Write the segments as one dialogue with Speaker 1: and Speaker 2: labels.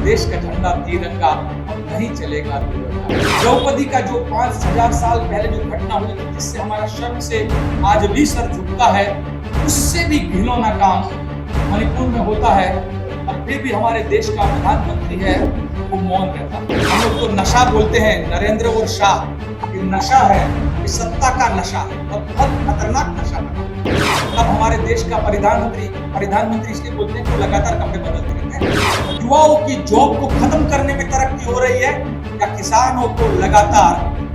Speaker 1: देश का झंडा तिरंगा अब नहीं चलेगा तिरंगा। द्रौपदी का जो 5000 साल पहले जो घटना हुई थी, जिससे हमारा शर्म से आज भी सर झुकता है, उससे भी घिनौना काम मणिपुर में होता है और फिर भी हमारे देश का प्रधानमंत्री है वो मौन रहता है। हम लोग तो नशा बोलते हैं, नरेंद्र और शाह, ये नशा है, ये सत्ता का नशा है और बहुत खतरनाक नशा है। अब हमारे देश का प्रधानमंत्री इसलिए बोलते हैं कि लगातार कपड़े बदलते रहते हैं। युवाओं की जॉब को खत्म करने में तरक्की हो रही है या किसानों को लगातार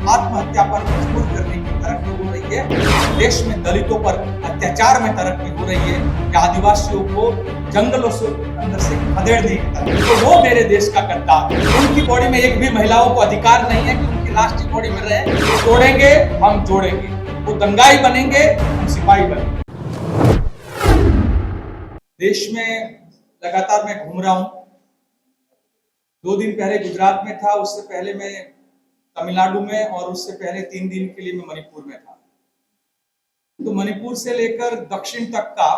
Speaker 1: आत्महत्या पर मजबूर करने की तरक्की हो रही है। देश में दलितों पर अत्याचार में तरक्की हो रही है या आदिवासियों को जंगलों से अंदर से खदेड़ने की तरक्की। तो वो मेरे देश का गद्दार, उनकी बॉडी में एक भी महिलाओं को अधिकार नहीं है कि उनकी राष्ट्रीय बॉडी में रहे। वो तोड़ेंगे हम जोड़ेंगे, वो दंगाई बनेंगे हम सिपाही बनेंगे। देश में लगातार मैं घूम रहा हूं। 2 दिन पहले गुजरात में था, उससे पहले मैं तमिलनाडु में और उससे पहले 3 दिन के लिए मैं मणिपुर में था। तो मणिपुर से लेकर दक्षिण तक का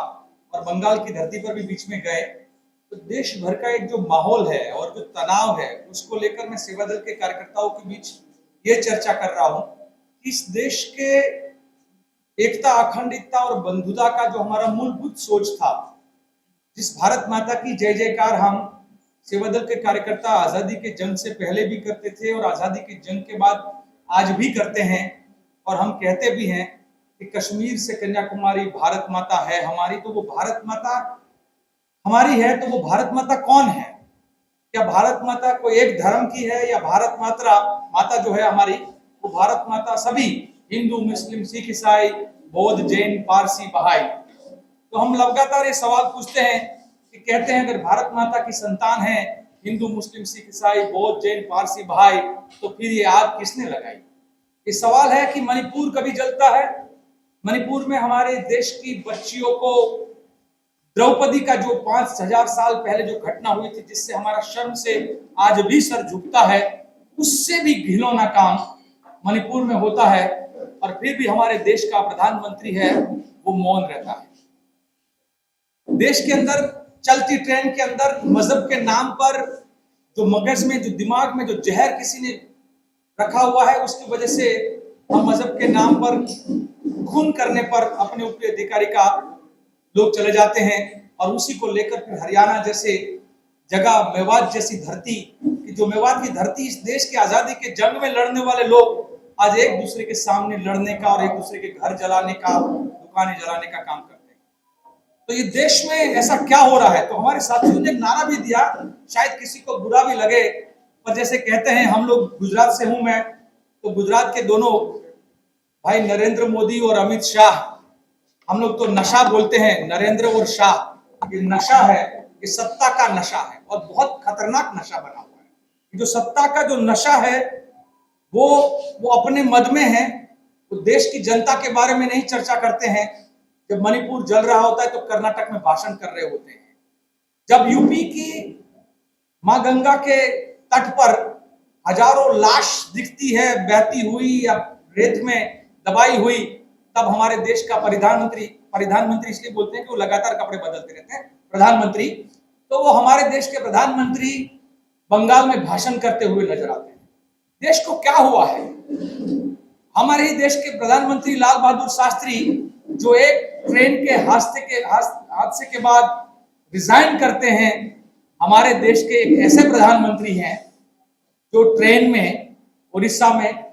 Speaker 1: और बंगाल की धरती पर भी बीच में गए, तो देश भर का एक जो माहौल है और जो तनाव है उसको लेकर मैं सेवा दल के कार्यकर्ताओं के बीच ये चर्चा कर रहा हूं कि इस देश के एकता, अखंडता और बंधुता का जो हमारा मूलभूत सोच था, जिस भारत माता की जय जयकार हम सेवा दल के कार्यकर्ता आजादी के जंग से पहले भी करते थे और आजादी के जंग के बाद आज भी करते हैं, और हम कहते भी हैं कि कश्मीर से कन्याकुमारी भारत माता है हमारी। तो वो भारत माता हमारी है, तो वो भारत माता कौन है? क्या भारत माता कोई एक धर्म की है या भारत माता जो है हमारी, वो भारत माता सभी हिंदू, मुस्लिम, सिख, ईसाई, बौद्ध, जैन, पारसी, बहाई। तो हम लगातार ये सवाल पूछते हैं कि कहते हैं अगर भारत माता की संतान है हिंदू, मुस्लिम, सिख, ईसाई, बौद्ध, जैन, पारसी, बहाई, तो फिर ये आग किसने लगाई? ये सवाल है कि मणिपुर कभी जलता है? मणिपुर में हमारे देश की बच्चियों को द्रौपदी का जो 5000 साल पहले जो घटना हुई थी, जिससे हमारा शर्म से आज भी सर झुकता है, उससे भी घिनौना काम मणिपुर में होता है और फिर भी हमारे देश का प्रधानमंत्री है वो मौन रहता है। देश के अंदर चलती ट्रेन के अंदर मजहब के नाम पर जो मगज में, जो दिमाग में जो जहर किसी ने रखा हुआ है, उसकी वजह से हम मजहब के नाम पर खून करने पर अपने ऊपरी अधिकारी का लोग चले जाते हैं और उसी को लेकर फिर हरियाणा जैसे जगह, मेवात जैसी धरती, कि जो मेवात की धरती इस देश की आजादी के जंग में लड़ने वाले लोग आज एक दूसरे के सामने लड़ने का और एक दूसरे के घर जलाने का, दुकानें जलाने का काम करते हैं। तो ये देश में ऐसा क्या हो रहा है? तो हमारे साथियों ने एक नारा भी दिया, शायद किसी को बुरा भी लगे, पर जैसे कहते हैं, हम लोग गुजरात से हूं मैं, तो गुजरात के दोनों भाई नरेंद्र मोदी और अमित शाह, हम लोग तो नशा बोलते हैं, नरेंद्र और शाह, ये नशा है, ये सत्ता का नशा है और बहुत खतरनाक नशा बना हुआ है। जो सत्ता का जो नशा है वो अपने मद में है, वो देश की जनता के बारे में नहीं चर्चा करते हैं। जब मणिपुर जल रहा होता है तो कर्नाटक में भाषण कर रहे होते हैं। जब यूपी की मां गंगा के तट पर हजारों लाश दिखती है बहती हुई या रेत में दबाई हुई, तब हमारे देश का प्रधानमंत्री इसलिए बोलते हैं कि वो लगातार कपड़े बदलते रहते हैं, प्रधानमंत्री, तो वो हमारे देश के प्रधानमंत्री बंगाल में भाषण करते हुए नजर आते हैं। देश को क्या हुआ है? हमारे ही देश के प्रधानमंत्री लाल बहादुर शास्त्री, जो एक ट्रेन के हादसे के बाद रिजाइन करते हैं, हमारे देश के एक ऐसे प्रधानमंत्री हैं जो ट्रेन में उड़ीसा में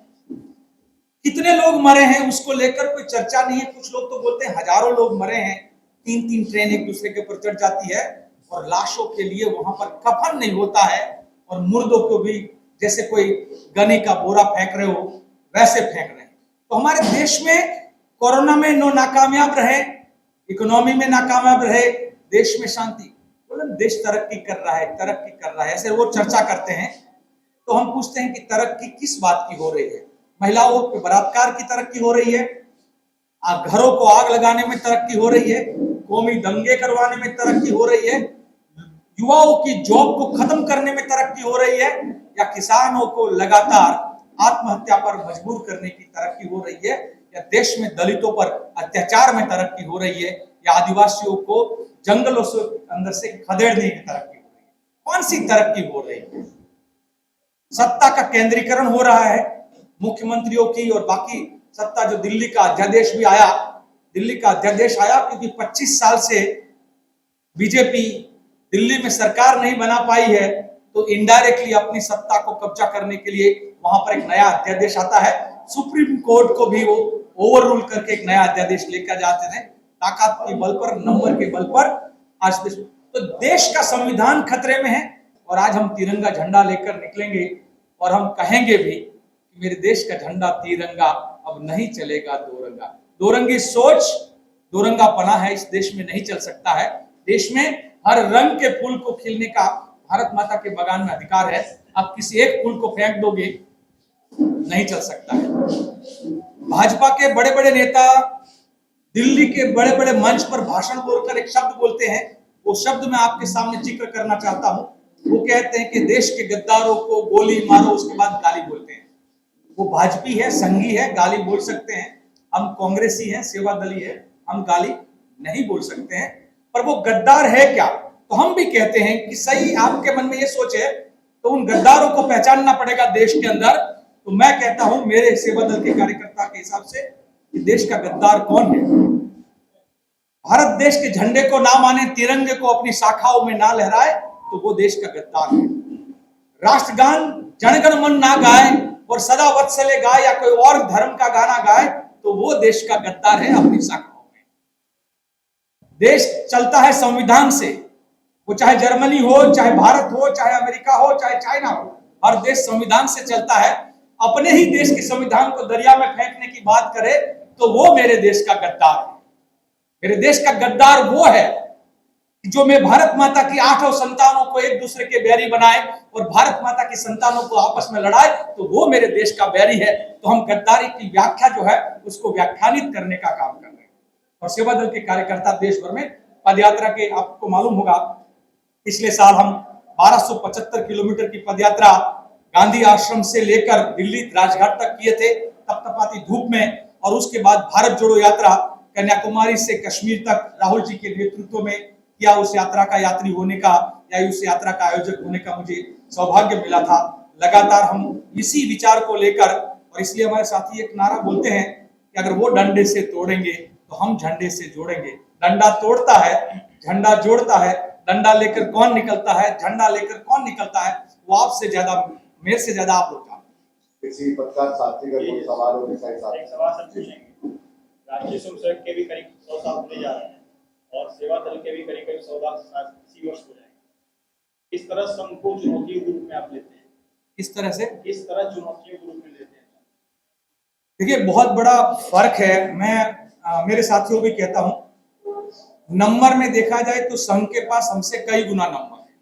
Speaker 1: कितने लोग मरे हैं उसको लेकर कोई चर्चा नहीं है। कुछ लोग तो बोलते हैं हजारों लोग मरे हैं। 3-3 ट्रेन एक दूसरे के ऊपर चढ़ जाती है और लाशों के लिए वहां पर कफन नहीं होता है और मुर्दों को भी जैसे कोई गने का बोरा फेंक रहे हो वैसे फेंक रहे हैं। तो हमारे देश में कोरोना में नाकामयाब रहे, इकोनॉमी में नाकामयाब रहे, देश में शांति, देश तरक्की कर रहा है, ऐसे वो चर्चा करते हैं। तो हम पूछते हैं कि तरक्की किस बात की हो रही है? महिलाओं के बलात्कार की तरक्की हो रही है, घरों को आग लगाने में तरक्की हो रही है, कौमी दंगे करवाने में तरक्की हो रही है, युवाओं की जॉब को खत्म करने में तरक्की हो रही है, या किसानों को लगातार आत्महत्या पर मजबूर करने की तरक्की हो रही है, या देश में दलितों पर अत्याचार में तरक्की हो रही है, या आदिवासियों को जंगलों से अंदर से खदेड़ने की तरक्की हो रही है? कौन सी तरक्की हो रही है? सत्ता का केंद्रीकरण हो रहा है मुख्यमंत्रियों की, और बाकी सत्ता जो दिल्ली का अध्यादेश भी आया, दिल्ली का अध्यादेश आया क्योंकि 25 साल से बीजेपी दिल्ली में सरकार नहीं बना पाई है, तो इनडायरेक्टली अपनी सत्ता को कब्जा करने के लिए वहां पर एक नया अध्यादेश आता है। सुप्रीम कोर्ट को भी वो ओवर रूल करके एक नया अध्यादेश लेकर जाते हैं, ताकत के बल पर, नंबर के बल पर। आज तो देश का संविधान खतरे में है, और आज हम तिरंगा झंडा लेकर निकलेंगे और हम कहेंगे भी कि मेरे देश का झंडा तिरंगा अब नहीं चलेगा दोरंगा। दोरंगी सोच, दोरंगापना है, इस देश में नहीं चल सकता है। देश में हर रंग के फूल को खिलने का भारत माता के बगान में अधिकार है। आप किसी एक फूल को फेंक दोगे, नहीं चल सकता है। भाजपा के बड़े बड़े नेता दिल्ली के बड़े बड़े मंच पर भाषण बोलकर एक शब्द बोलते हैं, वो शब्द मैं आपके सामने जिक्र करना चाहता हूं। वो कहते हैं कि देश के गद्दारों को गोली मारो, उसके बाद गाली बोलते हैं। वो भाजपी है, संघी है, गाली बोल सकते हैं। हम कांग्रेसी हैं, सेवादली है, हम गाली नहीं बोल सकते हैं। पर वो गद्दार है क्या? तो हम भी कहते हैं कि सही आपके मन में ये सोच है तो उन गद्दारों को पहचानना पड़ेगा देश के अंदर। तो मैं कहता हूं मेरे सेवादल के कार्यकर्ता के हिसाब से कि देश का गद्दार कौन है? भारत देश के झंडे को ना माने, तिरंगे को अपनी शाखाओं में ना लहराए, तो वो देश का गद्दार है। राष्ट्रगान जनगण मन ना गाए और सदा वत्सले गाए या कोई और धर्म का गाना गाए, तो वो देश का गद्दार है अपनी शाखाओं में। देश चलता है संविधान से, वो चाहे जर्मनी हो, चाहे भारत हो, चाहे अमेरिका हो, चाहे चाइना हो, हर देश संविधान से चलता है। अपने ही देश के संविधान को दरिया में फेंकने की बात करे तो वो मेरे देश का गद्दार है। मेरे देश का गद्दार वो है जो मैं भारत माता की 8 संतानों को एक दूसरे के बैरी बनाए और भारत माता की संतानों को आपस में लड़ाए, तो वो मेरे देश का बैरी है। तो हम गद्दारी की व्याख्या जो है उसको व्याख्यानित करने का काम कर रहे हैं। और सेवा दल के कार्यकर्ता देश भर में पदयात्रा के, आपको मालूम होगा पिछले साल हम 1275 किलोमीटर की पदयात्रा गांधी आश्रम से लेकर दिल्ली राजघाट तक किए थे, तपतपाती धूप में। और उसके बाद भारत जोड़ो यात्रा कन्याकुमारी से कश्मीर तक राहुल जी के नेतृत्व में किया। उस यात्रा का यात्री होने का या उस यात्रा का आयोजक होने का मुझे सौभाग्य मिला था। लगातार हम इसी विचार को लेकर, और इसलिए हमारे साथी एक नारा बोलते हैं कि अगर वो डंडे से तोड़ेंगे तो हम झंडे से जोड़ेंगे। डंडा तोड़ता है, झंडा जोड़ता है। डंडा लेकर कौन निकलता है, झंडा लेकर कौन निकलता है, वो आपसे ज्यादा, मेरे से ज्यादा आप लोग जानते हैं।
Speaker 2: किसी पत्रकार साथी का कोई सवाल हो, एक
Speaker 3: सवाल सब पूछेंगे। राष्ट्रीय स्वयंसेवक के भी करीब 100 साल होने जा रहे हैं और सेवा दल के भी करीब 100 साल इसी वर्ष हो जाएंगे। इस तरह संघ को चुनौतियों के रूप में आप लेते हैं?
Speaker 1: इस तरह से,
Speaker 3: इस तरह चुनौतियों के रूप में लेते हैं?
Speaker 1: देखिए बहुत बड़ा फर्क है। मैं मेरे साथियों भी कहता हूं, नंबर में देखा जाए तो संघ के पास हमसे कई गुना नंबर है,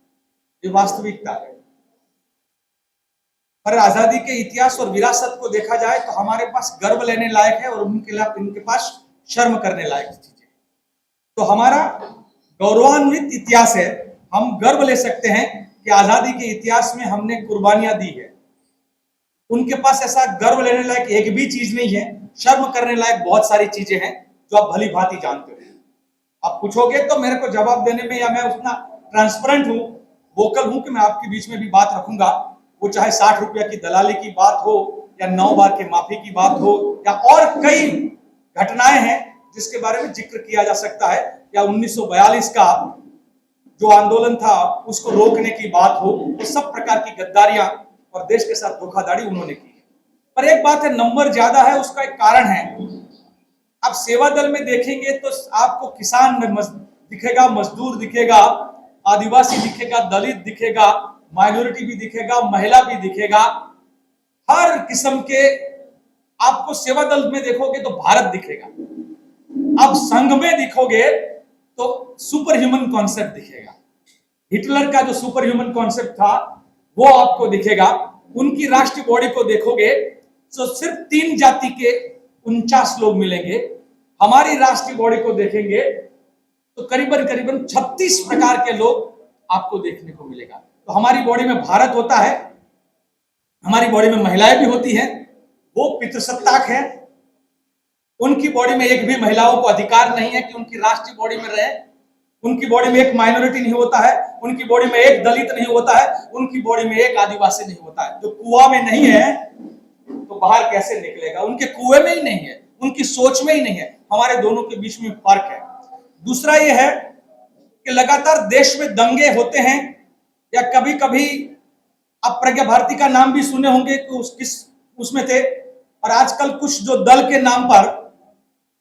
Speaker 1: ये वास्तविकता है। पर आजादी के इतिहास और विरासत को देखा जाए तो हमारे पास गर्व लेने लायक है और उनके पास शर्म करने लायक चीजें। तो हमारा गौरवान्वित इतिहास है, हम गर्व ले सकते हैं कि आजादी के इतिहास में हमने कुर्बानियां दी है। उनके पास ऐसा गर्व लेने लायक एक भी चीज नहीं है। शर्म करने लायक बहुत सारी चीजें हैं जो आप भली भांति जानते हो। आप पूछोगे तो मेरे को जवाब देने में, या मैं उतना ट्रांसपेरेंट हूं, वोकल हूं कि मैं आपके बीच में भी बात रखूंगा। वो चाहे 60 रुपया की दलाली की बात हो, या 9 बार के माफी की बात हो, या और कई घटनाएं हैं जिसके बारे में जिक्र किया जा सकता है, या 1942 का जो आंदोलन था उसको रोकने की बात हो, वो सब प्रकार की गद्दारियां और देश के साथ धोखाधड़ी उन्होंने की है। पर एक बात है, नंबर ज्यादा है, उसका एक कारण है। आप सेवा दल में देखेंगे तो आपको किसान दिखेगा, मजदूर दिखेगा, आदिवासी दिखेगा, दलित दिखेगा, माइनॉरिटी भी दिखेगा, महिला भी दिखेगा। हर किस्म के आपको सेवा दल में देखोगे तो भारत दिखेगा। अब संघ में दिखोगे तो सुपर ह्यूमन कॉन्सेप्ट दिखेगा। हिटलर का जो सुपर ह्यूमन कॉन्सेप्ट था वो आपको दिखेगा। उनकी राष्ट्रीय बॉडी को देखोगे तो सिर्फ 3 जाति के 49 लोग मिलेंगे। हमारी राष्ट्रीय बॉडी को देखेंगे तो करीबन 36 प्रकार के लोग आपको देखने को मिलेगा। तो हमारी बॉडी में भारत होता है, हमारी बॉडी में महिलाएं भी होती हैं, वो पितृसत्ताक है। उनकी बॉडी में एक भी महिलाओं को अधिकार नहीं है कि उनकी राष्ट्रीय बॉडी में रहे। उनकी बॉडी में एक माइनॉरिटी नहीं होता है, उनकी बॉडी में एक दलित नहीं होता है, उनकी बॉडी में एक आदिवासी नहीं होता है। जो कुआं में नहीं है तो बाहर कैसे निकलेगा? उनके कुएं में ही नहीं है, उनकी सोच में ही नहीं है। हमारे दोनों के बीच में फर्क है। दूसरा ये है कि लगातार देश में दंगे होते हैं, या कभी कभी आप प्रज्ञा भारती का नाम भी सुने होंगे कि उसमें थे, और आजकल कुछ जो दल के नाम पर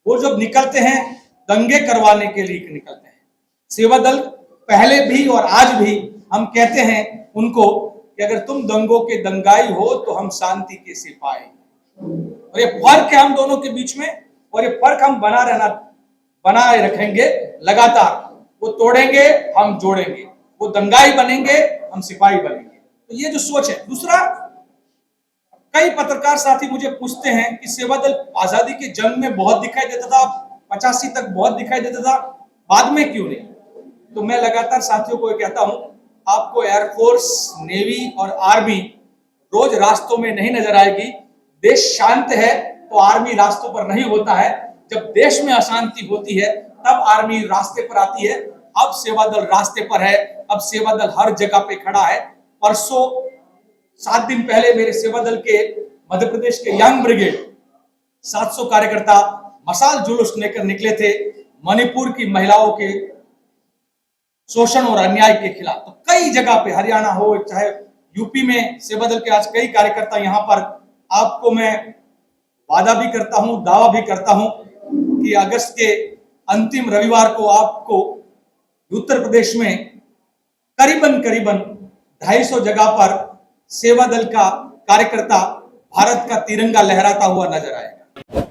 Speaker 1: वो जब निकलते हैं दंगे करवाने के लिए निकलते हैं। सेवा दल पहले भी और आज भी हम कहते हैं उनको कि अगर तुम दंगों के दंगाई हो तो हम शांति के सिपाही। और ये फर्क है हम दोनों के बीच में, और ये फर्क हम बनाए रखेंगे लगातार। वो तोड़ेंगे हम जोड़ेंगे, वो दंगाई बनेंगे हम सिपाही बनेंगे। तो ये जो सोच है। दूसरा, कई पत्रकार साथी मुझे पूछते हैं कि सेवा दल आजादी के जंग में बहुत दिखाई देता था, 85 तक बहुत दिखाई देता था, बाद में क्यों नहीं? तो मैं लगातार साथियों को कहता हूं, आपको एयरफोर्स, नेवी और आर्मी रोज रास्तों में नहीं नजर आएगी। देश शांत है तो आर्मी रास्तों पर नहीं होता है। जब देश में अशांति होती है तब आर्मी रास्ते पर आती है। अब सेवा दल रास्ते पर है, अब सेवा दल हर जगह पे खड़ा है। परसों 7 दिन पहले मेरे सेवा दल के मध्य प्रदेश के यंग ब्रिगेड 700 कार्यकर्ता मशाल जुलूस लेकर निकले थे मणिपुर की महिलाओं के शोषण और अन्याय के खिलाफ। तो कई जगह पे, हरियाणा हो चाहे यूपी में, सेवा दल के आज कई कार्यकर्ता यहाँ पर। आपको मैं वादा भी करता हूं, दावा भी करता हूं कि अगस्त के अंतिम रविवार को आपको उत्तर प्रदेश में करीबन 250 जगह पर सेवा दल का कार्यकर्ता भारत का तिरंगा लहराता हुआ नजर आएगा।